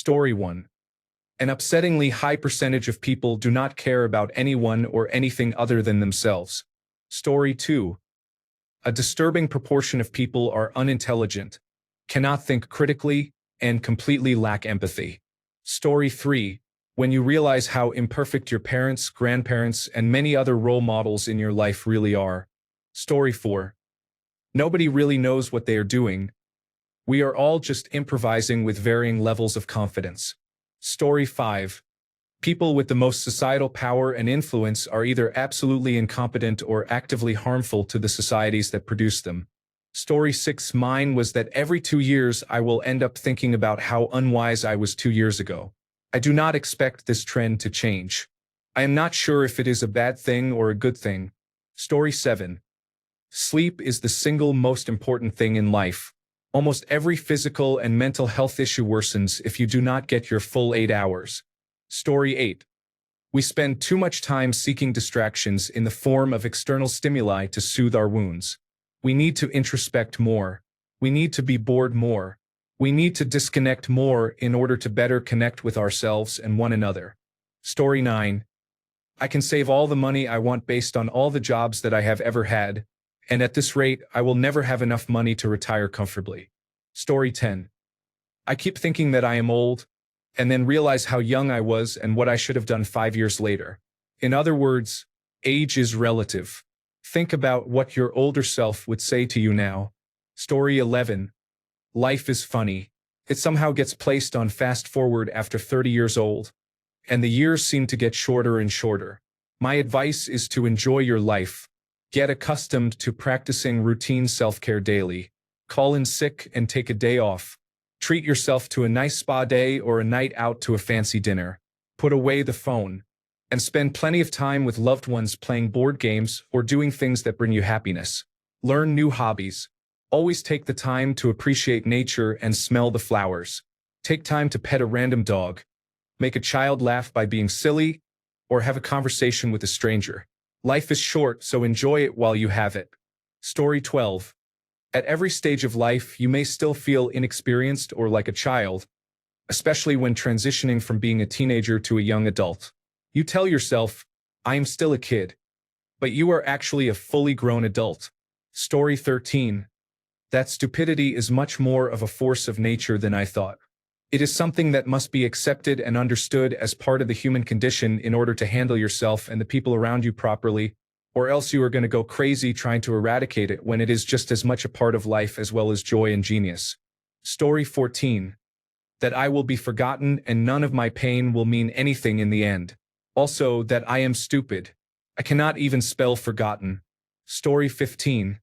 Story 1. An upsettingly high percentage of people do not care about anyone or anything other than themselves. Story 2. A disturbing proportion of people are unintelligent, cannot think critically, and completely lack empathy. Story 3. When you realize how imperfect your parents, grandparents, and many other role models in your life really are. Story 4. Nobody really knows what they are doing. We are all just improvising with varying levels of confidence. Story 5. People with the most societal power and influence are either absolutely incompetent or actively harmful to the societies that produce them. Story 6. Mine was that every 2 years I will end up thinking about how unwise I was 2 years ago. I do not expect this trend to change. I am not sure if it is a bad thing or a good thing. Story 7. Sleep is the single most important thing in life. Almost every physical and mental health issue worsens if you do not get your full 8 hours. Story 8. We spend too much time seeking distractions in the form of external stimuli to soothe our wounds. We need to introspect more. We need to be bored more. We need to disconnect more in order to better connect with ourselves and one another. Story 9. I can save all the money I want based on all the jobs that I have ever had, and at this rate, I will never have enough money to retire comfortably. Story 10. I keep thinking that I am old, and then realize how young I was and what I should have done 5 years later. In other words, age is relative. Think about what your older self would say to you now. Story 11. Life is funny. It somehow gets placed on fast forward after 30 years old, and the years seem to get shorter and shorter. My advice is to enjoy your life. Get accustomed to practicing routine self-care daily. Call in sick and take a day off. Treat yourself to a nice spa day or a night out to a fancy dinner. Put away the phone. And spend plenty of time with loved ones playing board games or doing things that bring you happiness. Learn new hobbies. Always take the time to appreciate nature and smell the flowers. Take time to pet a random dog. Make a child laugh by being silly, or have a conversation with a stranger. Life is short, so enjoy it while you have it. Story 12. At every stage of life, you may still feel inexperienced or like a child, especially when transitioning from being a teenager to a young adult. You tell yourself, I am still a kid, but you are actually a fully grown adult. Story 13. That stupidity is much more of a force of nature than I thought. It is something that must be accepted and understood as part of the human condition in order to handle yourself and the people around you properly, or else you are going to go crazy trying to eradicate it when it is just as much a part of life as well as joy and genius. Story 14. That I will be forgotten and none of my pain will mean anything in the end. Also, that I am stupid. I cannot even spell forgotten. Story 15.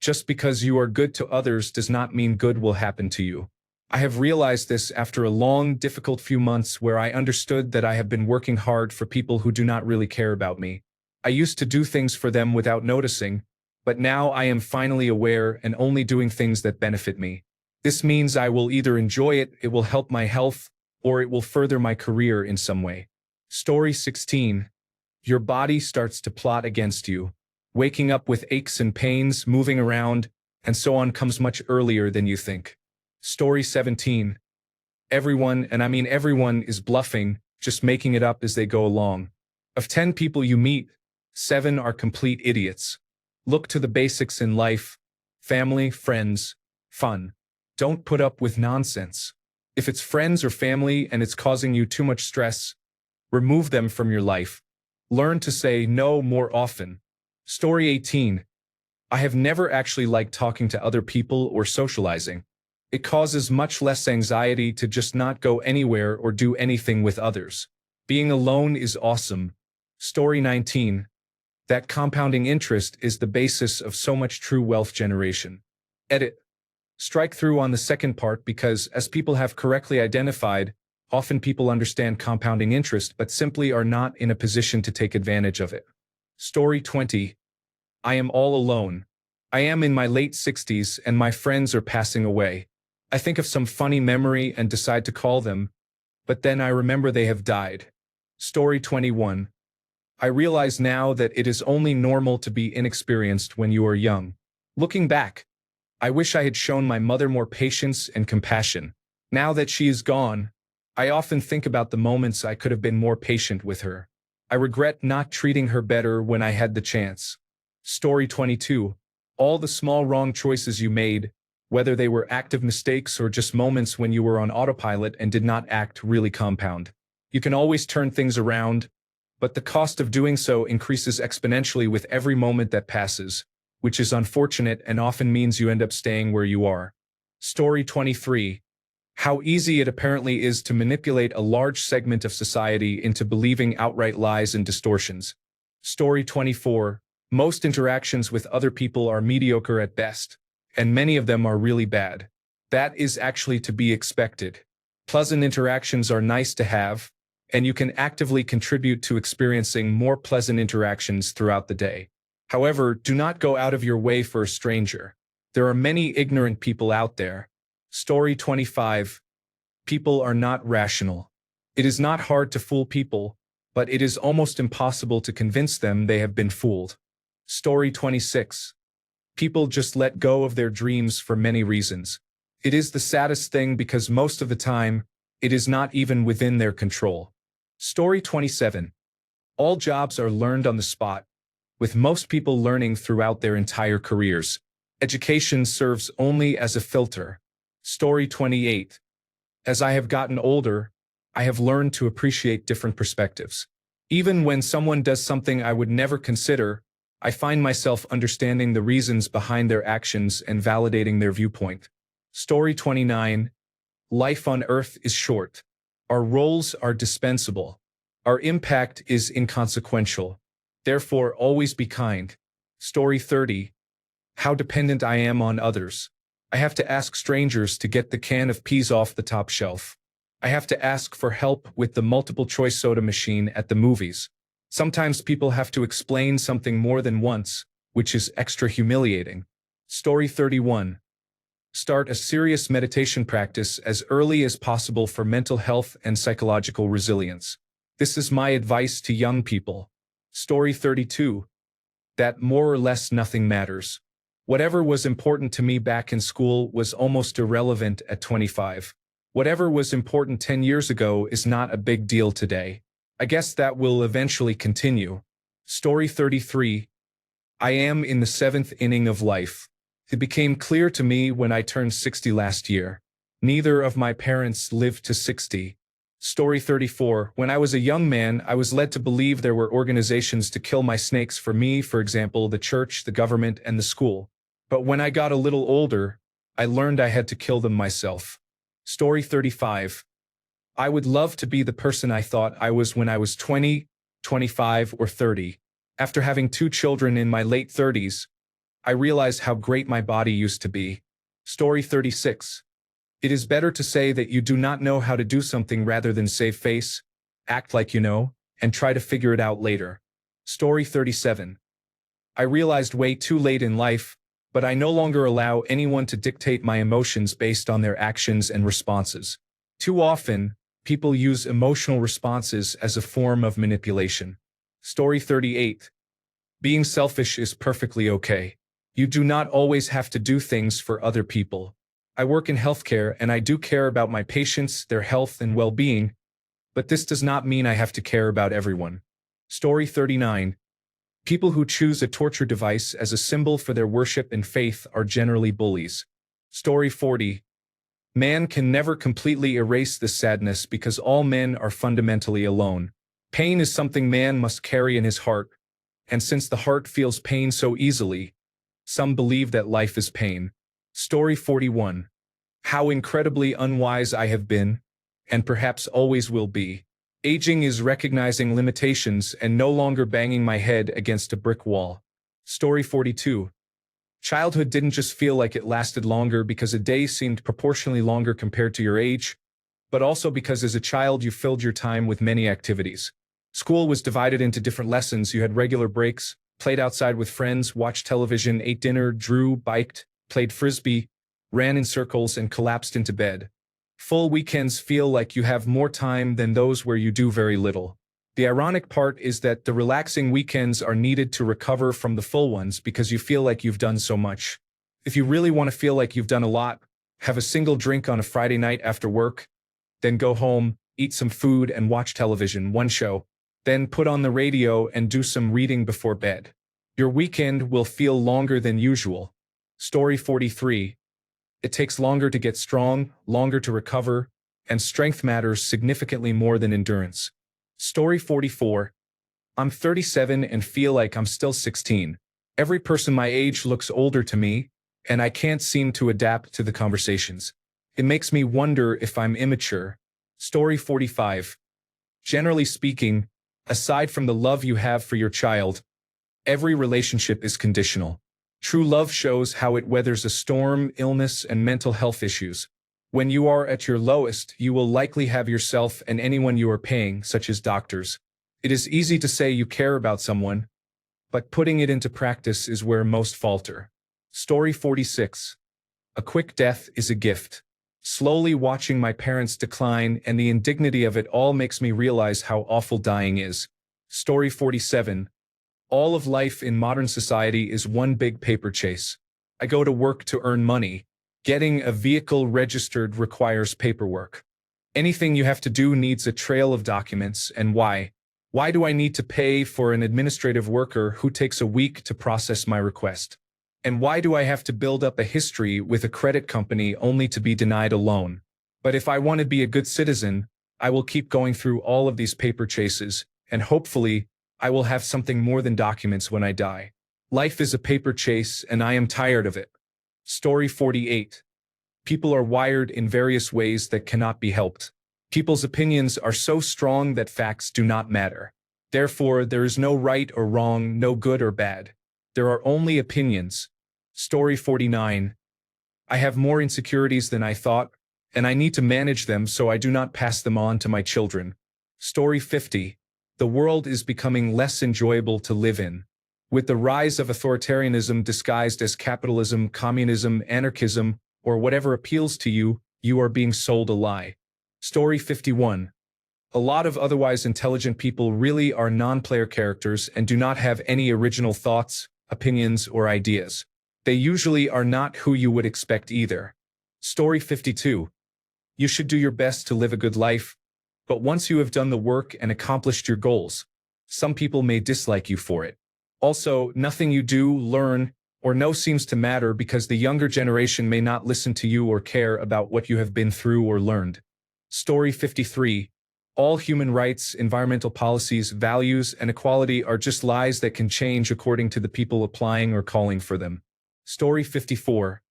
Just because you are good to others does not mean good will happen to you. I have realized this after a long, difficult few months where I understood that I have been working hard for people who do not really care about me. I used to do things for them without noticing, but now I am finally aware and only doing things that benefit me. This means I will either enjoy it, it will help my health, or it will further my career in some way. Story 16. Your body starts to plot against you. Waking up with aches and pains, moving around, and so on comes much earlier than you think. Story 17. Everyone, and I mean everyone, is bluffing, just making it up as they go along. Of 10 people you meet, 7 are complete idiots. Look to the basics in life: family, friends, fun. Don't put up with nonsense. If it's friends or family and it's causing you too much stress, remove them from your life. Learn to say no more often. Story 18. I have never actually liked talking to other people or socializing. It causes much less anxiety to just not go anywhere or do anything with others. Being alone is awesome. Story 19. That compounding interest is the basis of so much true wealth generation. Edit. Strike through on the second part because, as people have correctly identified, often people understand compounding interest but simply are not in a position to take advantage of it. Story 20. I am all alone. I am in my late 60s and my friends are passing away. I think of some funny memory and decide to call them, but then I remember they have died. Story 21. I realize now that it is only normal to be inexperienced when you are young. Looking back, I wish I had shown my mother more patience and compassion. Now that she is gone, I often think about the moments I could have been more patient with her. I regret not treating her better when I had the chance. Story 22. All the small wrong choices you made, whether they were active mistakes or just moments when you were on autopilot and did not act, really compound. You can always turn things around, but the cost of doing so increases exponentially with every moment that passes, which is unfortunate and often means you end up staying where you are. Story 23. How easy it apparently is to manipulate a large segment of society into believing outright lies and distortions. Story 24. Most interactions with other people are mediocre at best, and many of them are really bad. That is actually to be expected. Pleasant interactions are nice to have, and you can actively contribute to experiencing more pleasant interactions throughout the day. However, do not go out of your way for a stranger. There are many ignorant people out there. Story 25. People are not rational. It is not hard to fool people, but it is almost impossible to convince them they have been fooled. Story 26. People just let go of their dreams for many reasons. It is the saddest thing because most of the time, it is not even within their control. Story 27. All jobs are learned on the spot, with most people learning throughout their entire careers. Education serves only as a filter. Story 28. As I have gotten older, I have learned to appreciate different perspectives. Even when someone does something I would never consider, I find myself understanding the reasons behind their actions and validating their viewpoint. Story 29. Life on Earth is short. Our roles are dispensable. Our impact is inconsequential. Therefore, always be kind. Story 30. How dependent I am on others. I have to ask strangers to get the can of peas off the top shelf. I have to ask for help with the multiple-choice soda machine at the movies. Sometimes people have to explain something more than once, which is extra humiliating. Story 31. Start a serious meditation practice as early as possible for mental health and psychological resilience. This is my advice to young people. Story 32. That more or less nothing matters. Whatever was important to me back in school was almost irrelevant at 25. Whatever was important 10 years ago is not a big deal today. I guess that will eventually continue. Story 33. I am in the 7th inning of life. It became clear to me when I turned 60 last year. Neither of my parents lived to 60. Story 34. When I was a young man, I was led to believe there were organizations to kill my snakes for me, for example, the church, the government, and the school. But when I got a little older, I learned I had to kill them myself. Story 35. I would love to be the person I thought I was when I was 20, 25, or 30. After having 2 children in my late 30s, I realized how great my body used to be. Story 36. It is better to say that you do not know how to do something rather than save face, act like you know, and try to figure it out later. Story 37. I realized way too late in life, but I no longer allow anyone to dictate my emotions based on their actions and responses. Too often, people use emotional responses as a form of manipulation. Story 38. Being selfish is perfectly okay. You do not always have to do things for other people. I work in healthcare and I do care about my patients, their health and well-being, but this does not mean I have to care about everyone. Story 39. People who choose a torture device as a symbol for their worship and faith are generally bullies. Story 40. Man can never completely erase this sadness because all men are fundamentally alone. Pain is something man must carry in his heart, and since the heart feels pain so easily, some believe that life is pain. Story 41. How incredibly unwise I have been, and perhaps always will be. Aging is recognizing limitations and no longer banging my head against a brick wall. Story 42. Childhood didn't just feel like it lasted longer because a day seemed proportionally longer compared to your age, but also because as a child you filled your time with many activities. School was divided into different lessons. You had regular breaks, played outside with friends, watched television, ate dinner, drew, biked, played frisbee, ran in circles, and collapsed into bed. Full weekends feel like you have more time than those where you do very little. The ironic part is that the relaxing weekends are needed to recover from the full ones because you feel like you've done so much. If you really want to feel like you've done a lot, have a single drink on a Friday night after work, then go home, eat some food and watch television, one show, then put on the radio and do some reading before bed. Your weekend will feel longer than usual. Story 43. It takes longer to get strong, longer to recover, and strength matters significantly more than endurance. Story 44. I'm 37 and feel like I'm still 16. Every person my age looks older to me, and I can't seem to adapt to the conversations. It makes me wonder if I'm immature. Story 45. Generally speaking, aside from the love you have for your child, every relationship is conditional. True love shows how it weathers a storm, illness, and mental health issues. When you are at your lowest, you will likely have yourself and anyone you are paying, such as doctors. It is easy to say you care about someone, but putting it into practice is where most falter. Story 46. A quick death is a gift. Slowly watching my parents decline and the indignity of it all makes me realize how awful dying is. Story 47. All of life in modern society is one big paper chase. I go to work to earn money. Getting a vehicle registered requires paperwork. Anything you have to do needs a trail of documents, and why? Why do I need to pay for an administrative worker who takes a week to process my request? And why do I have to build up a history with a credit company only to be denied a loan? But if I want to be a good citizen, I will keep going through all of these paper chases, and hopefully, I will have something more than documents when I die. Life is a paper chase, and I am tired of it. Story 48. People are wired in various ways that cannot be helped. People's opinions are so strong that facts do not matter. Therefore, there is no right or wrong, no good or bad. There are only opinions. Story 49. I have more insecurities than I thought, and I need to manage them so I do not pass them on to my children. Story 50. The world is becoming less enjoyable to live in. With the rise of authoritarianism disguised as capitalism, communism, anarchism, or whatever appeals to you, you are being sold a lie. Story 51. A lot of otherwise intelligent people really are non-player characters and do not have any original thoughts, opinions, or ideas. They usually are not who you would expect either. Story 52. You should do your best to live a good life, but once you have done the work and accomplished your goals, some people may dislike you for it. Also, nothing you do, learn, or know seems to matter because the younger generation may not listen to you or care about what you have been through or learned. Story 53. All human rights, environmental policies, values, and equality are just lies that can change according to the people applying or calling for them. Story 54.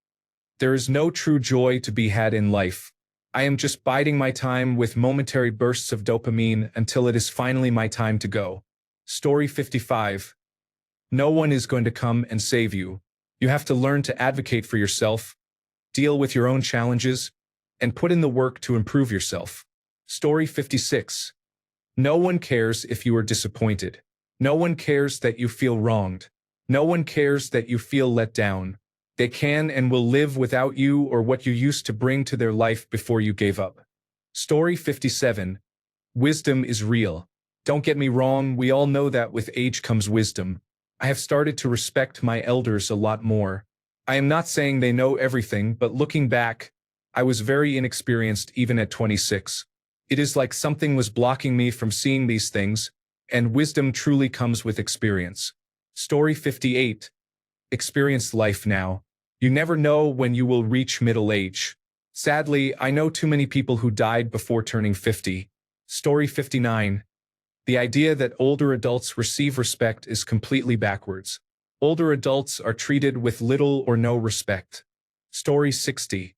There is no true joy to be had in life. I am just biding my time with momentary bursts of dopamine until it is finally my time to go. Story 55. No one is going to come and save you. You have to learn to advocate for yourself, deal with your own challenges, and put in the work to improve yourself. Story 56. No one cares if you are disappointed. No one cares that you feel wronged. No one cares that you feel let down. They can and will live without you or what you used to bring to their life before you gave up. Story 57. Wisdom is real. Don't get me wrong, we all know that with age comes wisdom. I have started to respect my elders a lot more. I am not saying they know everything, but looking back, I was very inexperienced even at 26. It is like something was blocking me from seeing these things, and wisdom truly comes with experience. Story 58. Experience life now. You never know when you will reach middle age. Sadly, I know too many people who died before turning 50. Story 59. The idea that older adults receive respect is completely backwards. Older adults are treated with little or no respect. Story 60.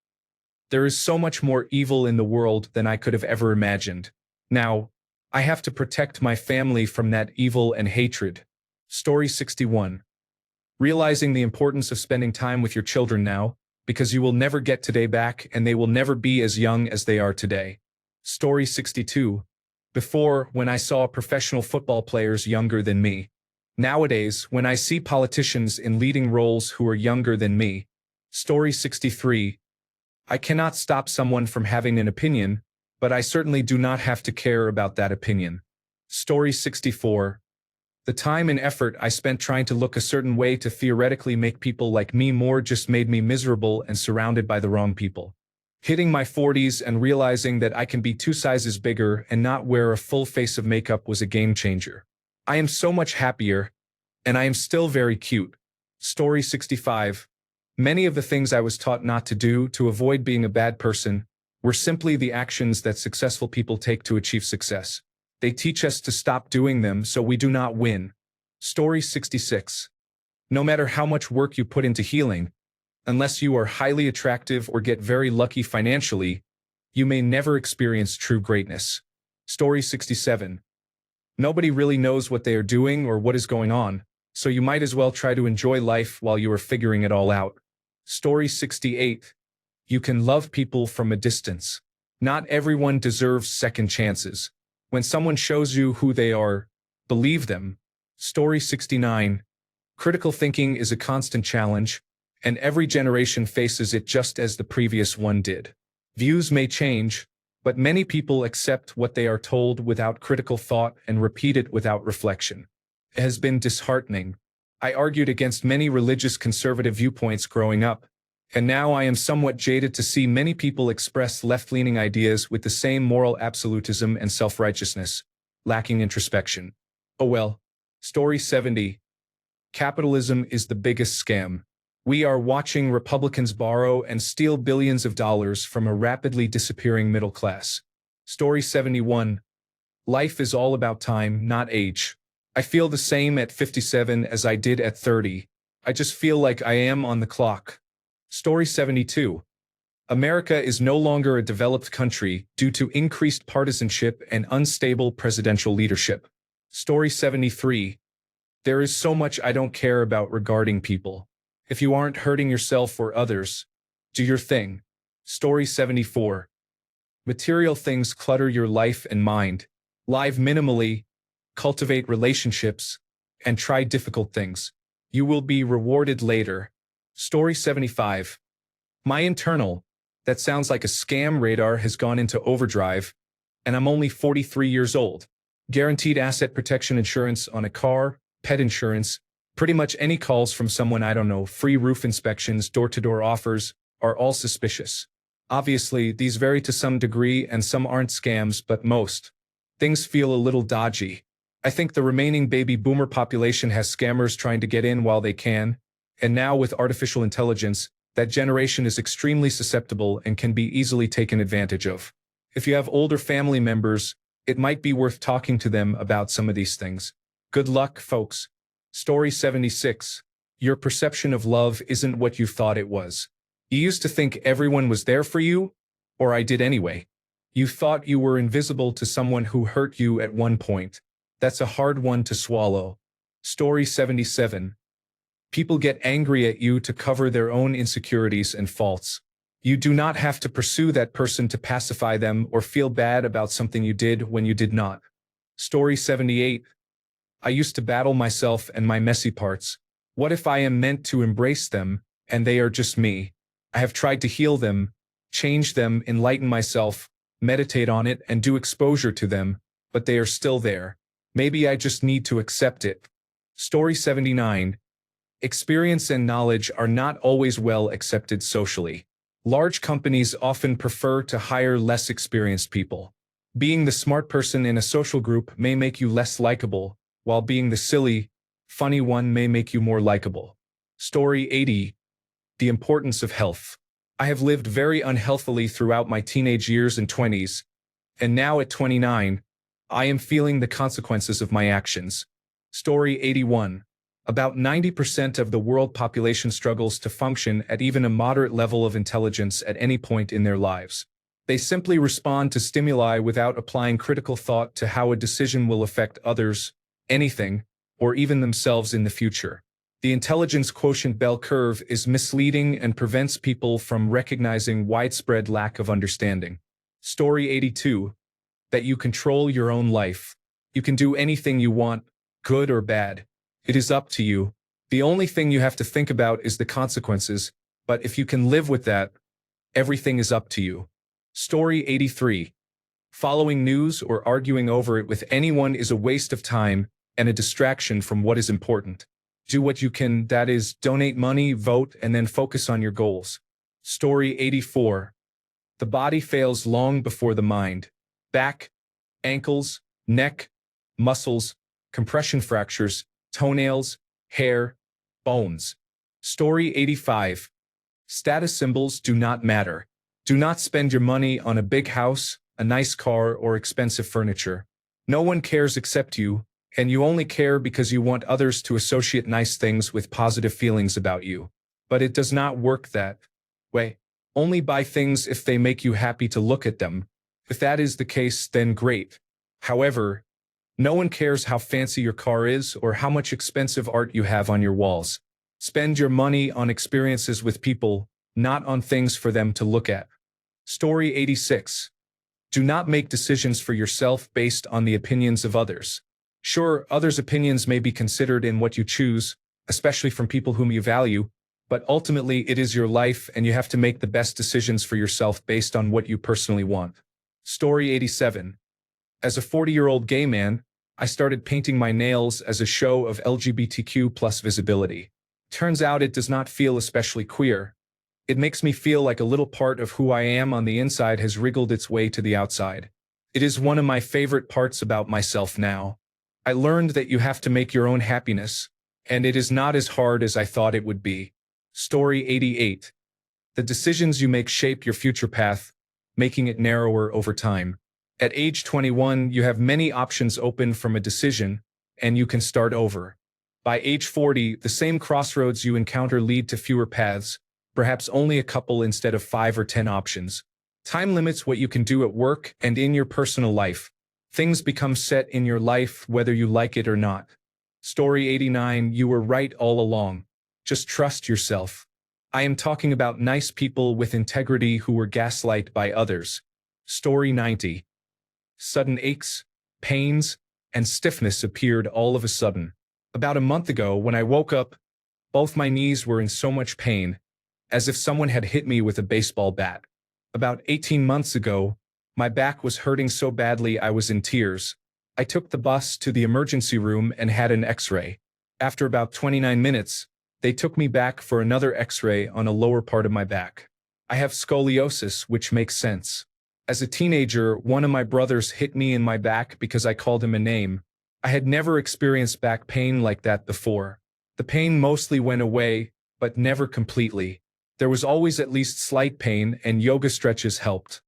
There is so much more evil in the world than I could have ever imagined. Now, I have to protect my family from that evil and hatred. Story 61. Realizing the importance of spending time with your children now, because you will never get today back and they will never be as young as they are today. Story 62. Before, when I saw professional football players younger than me. Nowadays, when I see politicians in leading roles who are younger than me. Story 63. I cannot stop someone from having an opinion, but I certainly do not have to care about that opinion. Story 64. The time and effort I spent trying to look a certain way to theoretically make people like me more just made me miserable and surrounded by the wrong people. Hitting my 40s and realizing that I can be 2 sizes bigger and not wear a full face of makeup was a game changer. I am so much happier, and I am still very cute. Story 65. Many of the things I was taught not to do to avoid being a bad person were simply the actions that successful people take to achieve success. They teach us to stop doing them so we do not win. Story 66. No matter how much work you put into healing, unless you are highly attractive or get very lucky financially, you may never experience true greatness. Story 67. Nobody really knows what they are doing or what is going on, so you might as well try to enjoy life while you are figuring it all out. Story 68. You can love people from a distance. Not everyone deserves second chances. When someone shows you who they are, believe them. Story 69. Critical thinking is a constant challenge, and every generation faces it just as the previous one did. Views may change, but many people accept what they are told without critical thought and repeat it without reflection. It has been disheartening. I argued against many religious conservative viewpoints growing up, and now I am somewhat jaded to see many people express left-leaning ideas with the same moral absolutism and self-righteousness, lacking introspection. Oh well. Story 70. Capitalism is the biggest scam. We are watching Republicans borrow and steal billions of dollars from a rapidly disappearing middle class. Story 71. Life is all about time, not age. I feel the same at 57 as I did at 30. I just feel like I am on the clock. Story 72. America is no longer a developed country due to increased partisanship and unstable presidential leadership. Story 73. There is so much I don't care about regarding people. If you aren't hurting yourself or others, do your thing. Story 74. Material things clutter your life and mind. Live minimally, cultivate relationships, and try difficult things. You will be rewarded later. Story 75. My internal, that sounds like a scam radar, has gone into overdrive, and I'm only 43 years old. Guaranteed asset protection insurance on a car, pet insurance, pretty much any calls from someone I don't know, free roof inspections, door-to-door offers, are all suspicious. Obviously, these vary to some degree and some aren't scams, but most. Things feel a little dodgy. I think the remaining baby boomer population has scammers trying to get in while they can, and now with artificial intelligence, that generation is extremely susceptible and can be easily taken advantage of. If you have older family members, it might be worth talking to them about some of these things. Good luck, folks. Story 76. Your perception of love isn't what you thought it was. You used to think everyone was there for you, or I did anyway. You thought you were invisible to someone who hurt you at one point. That's a hard one to swallow. Story 77. People get angry at you to cover their own insecurities and faults. You do not have to pursue that person to pacify them or feel bad about something you did when you did not. Story 78. I used to battle myself and my messy parts. What if I am meant to embrace them, and they are just me? I have tried to heal them, change them, enlighten myself, meditate on it, and do exposure to them, but they are still there. Maybe I just need to accept it. Story 79. Experience and knowledge are not always well accepted socially. Large companies often prefer to hire less experienced people. Being the smart person in a social group may make you less likable, while being the silly, funny one may make you more likable. Story 80. The importance of health. I have lived very unhealthily throughout my teenage years and 20s, and now at 29, I am feeling the consequences of my actions. Story 81. About 90% of the world population struggles to function at even a moderate level of intelligence at any point in their lives. They simply respond to stimuli without applying critical thought to how a decision will affect others, anything, or even themselves in the future. The intelligence quotient bell curve is misleading and prevents people from recognizing widespread lack of understanding. Story 82. That you control your own life. You can do anything you want, good or bad. It is up to you. The only thing you have to think about is the consequences, but if you can live with that, everything is up to you. Story 83. Following news or arguing over it with anyone is a waste of time and a distraction from what is important. Do what you can, that is, donate money, vote, and then focus on your goals. Story 84. The body fails long before the mind. Back, ankles, neck, muscles, compression fractures, toenails, hair, bones. Story 85. Status symbols do not matter. Do not spend your money on a big house, a nice car, or expensive furniture. No one cares except you, and you only care because you want others to associate nice things with positive feelings about you. But it does not work that way. Only buy things if they make you happy to look at them. If that is the case, then great. However, no one cares how fancy your car is or how much expensive art you have on your walls. Spend your money on experiences with people, not on things for them to look at. Story 86. Do not make decisions for yourself based on the opinions of others. Sure, others' opinions may be considered in what you choose, especially from people whom you value, but ultimately it is your life and you have to make the best decisions for yourself based on what you personally want. Story 87. As a 40-year-old gay man, I started painting my nails as a show of LGBTQ plus visibility. Turns out it does not feel especially queer. It makes me feel like a little part of who I am on the inside has wriggled its way to the outside. It is one of my favorite parts about myself now. I learned that you have to make your own happiness, and it is not as hard as I thought it would be. Story 88. The decisions you make shape your future path, making it narrower over time. At age 21, you have many options open from a decision, and you can start over. By age 40, the same crossroads you encounter lead to fewer paths, perhaps only a couple instead of 5 or 10 options. Time limits what you can do at work and in your personal life. Things become set in your life whether you like it or not. Story 89. You were right all along. Just trust yourself. I am talking about nice people with integrity who were gaslighted by others. Story 90. Sudden aches, pains, and stiffness appeared all of a sudden. About a month ago, when I woke up, both my knees were in so much pain, as if someone had hit me with a baseball bat. About 18 months ago, my back was hurting so badly I was in tears. I took the bus to the emergency room and had an X-ray. After about 29 minutes, they took me back for another X-ray on a lower part of my back. I have scoliosis, which makes sense. As a teenager, one of my brothers hit me in my back because I called him a name. I had never experienced back pain like that before. The pain mostly went away, but never completely. There was always at least slight pain, and yoga stretches helped.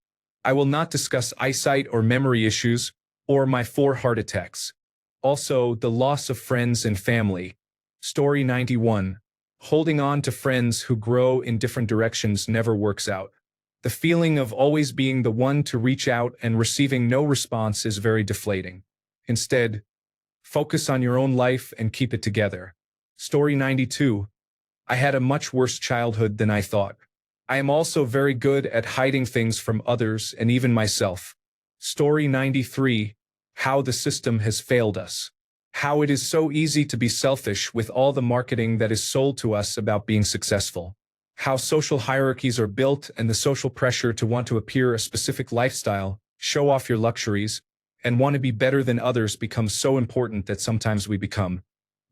I will not discuss eyesight or memory issues, or my 4 heart attacks. Also, the loss of friends and family. Story 91. Holding on to friends who grow in different directions never works out. The feeling of always being the one to reach out and receiving no response is very deflating. Instead, focus on your own life and keep it together. Story 92. I had a much worse childhood than I thought. I am also very good at hiding things from others and even myself. Story 93. How the system has failed us. How it is so easy to be selfish with all the marketing that is sold to us about being successful. How social hierarchies are built and the social pressure to want to appear a specific lifestyle, show off your luxuries, and want to be better than others becomes so important that sometimes we become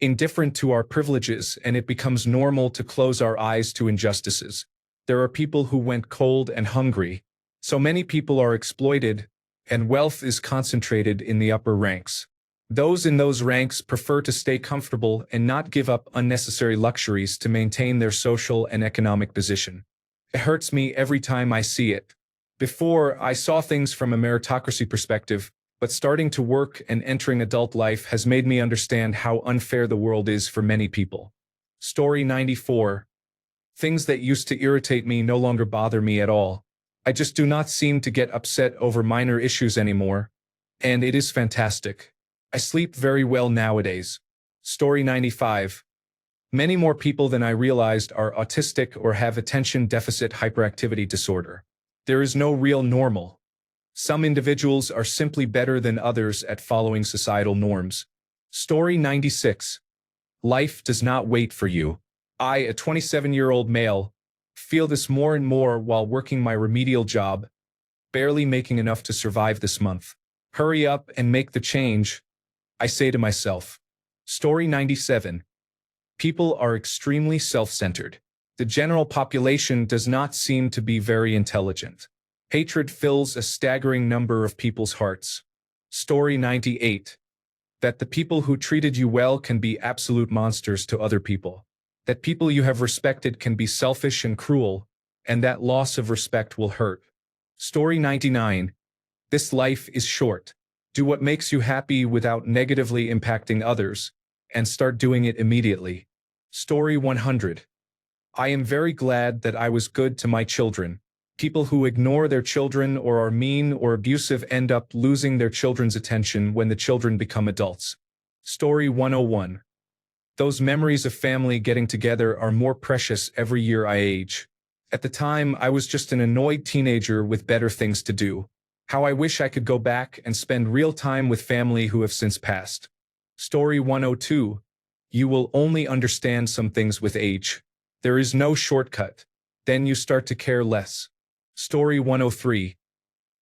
indifferent to our privileges, and it becomes normal to close our eyes to injustices. There are people who went cold and hungry. So many people are exploited, and wealth is concentrated in the upper ranks. Those in those ranks prefer to stay comfortable and not give up unnecessary luxuries to maintain their social and economic position. It hurts me every time I see it. Before, I saw things from a meritocracy perspective, but starting to work and entering adult life has made me understand how unfair the world is for many people. Story 94. Things that used to irritate me no longer bother me at all. I just do not seem to get upset over minor issues anymore, and it is fantastic. I sleep very well nowadays. Story 95. Many more people than I realized are autistic or have attention deficit hyperactivity disorder. There is no real normal. Some individuals are simply better than others at following societal norms. Story 96. Life does not wait for you. I, a 27-year-old male, feel this more and more while working my remedial job, barely making enough to survive this month. Hurry up and make the change, I say to myself. Story 97. People are extremely self-centered. The general population does not seem to be very intelligent. Hatred fills a staggering number of people's hearts. Story 98. That the people who treated you well can be absolute monsters to other people. That people you have respected can be selfish and cruel, and that loss of respect will hurt. Story 99. This life is short. Do what makes you happy without negatively impacting others, and start doing it immediately. Story 100. I am very glad that I was good to my children. People who ignore their children or are mean or abusive end up losing their children's attention when the children become adults. Story 101. Those memories of family getting together are more precious every year I age. At the time, I was just an annoyed teenager with better things to do. How I wish I could go back and spend real time with family who have since passed. Story 102. You will only understand some things with age. There is no shortcut. Then you start to care less. Story 103.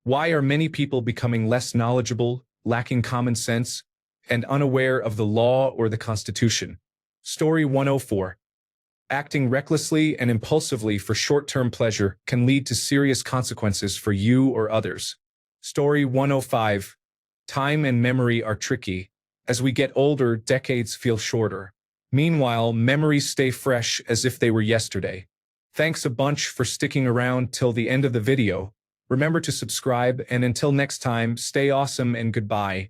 Why are many people becoming less knowledgeable, lacking common sense, and unaware of the law or the Constitution? Story 104. Acting recklessly and impulsively for short-term pleasure can lead to serious consequences for you or others. Story 105. Time and memory are tricky. As we get older, decades feel shorter. Meanwhile, memories stay fresh as if they were yesterday. Thanks a bunch for sticking around till the end of the video. Remember to subscribe, and until next time, stay awesome and goodbye.